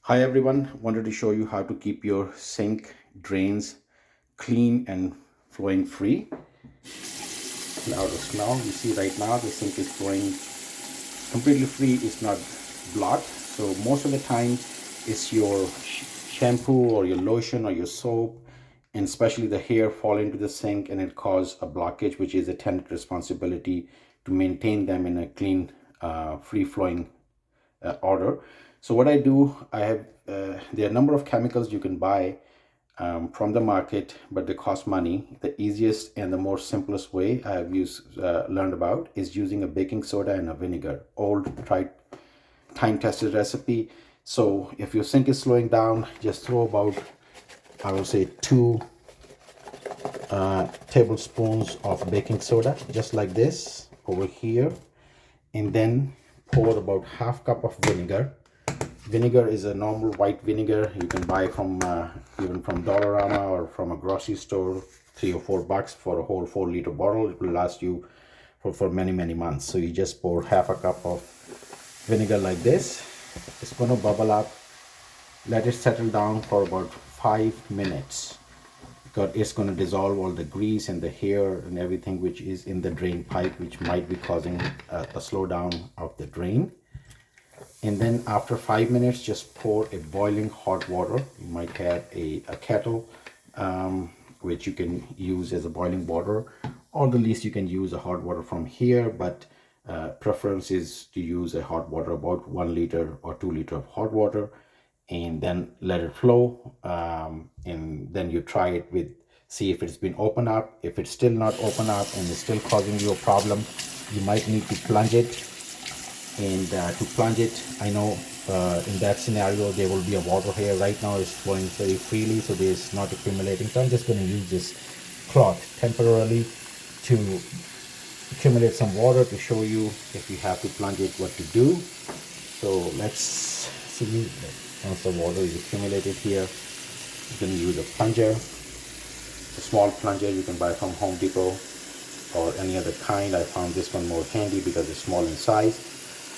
Hi everyone, wanted to show you how to keep your sink drains clean and flowing free. Now you see right now the sink is flowing completely free, it's not blocked. So most of the time it's your shampoo or your lotion or your soap, and especially the hair fall into the sink and it cause a blockage, which is a tenant responsibility to maintain them in a clean, free flowing order. So what I do, I have there are a number of chemicals you can buy from the market, but they cost money. The easiest and the more simplest way I have learned about is using a baking soda and a vinegar. Old, tried, time-tested recipe. So if your sink is slowing down, just throw about, I would say, 2 tablespoons of baking soda, just like this, over here, and then pour about half cup of vinegar. Vinegar is a normal white vinegar you can buy from even from Dollarama or from a grocery store, $3 or $4 for a whole 4-liter bottle. It will last you for many months. So you just pour half a cup of vinegar like this. It's going to bubble up. Let it settle down for about 5 minutes, because it's going to dissolve all the grease and the hair and everything which is in the drain pipe, which might be causing a slowdown of the drain. And then after 5 minutes, just pour a boiling hot water. You might have a kettle, which you can use as a boiling water, or the least you can use a hot water from here, but preference is to use a hot water, about 1 liter or 2 liter of hot water, and then let it flow. And then you try it with, see if it's been opened up. If it's still not open up and it's still causing you a problem, you might need to plunge it. And to plunge it, I know in that scenario there will be a water here. Right now it's flowing very freely, so there's not accumulating. So I'm just going to use this cloth temporarily to accumulate some water to show you, if you have to plunge it, what to do. So let's see. Once the water is accumulated here, you can use a plunger, a small plunger you can buy from Home Depot or any other kind. I found this one more handy because it's small in size.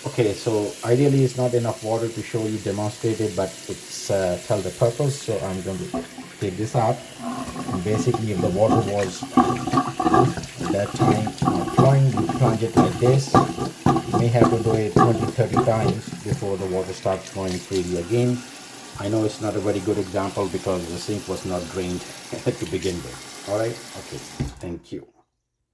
Okay, so ideally it's not enough water to show you, demonstrate it, but it's tell the purpose. So I'm going to take this out, and basically if the water was at that time not flowing, you plunge it like this. You may have to do it 20-30 times before the water starts flowing freely again. I know it's not a very good example because the sink was not drained to begin with. All right, okay, thank you.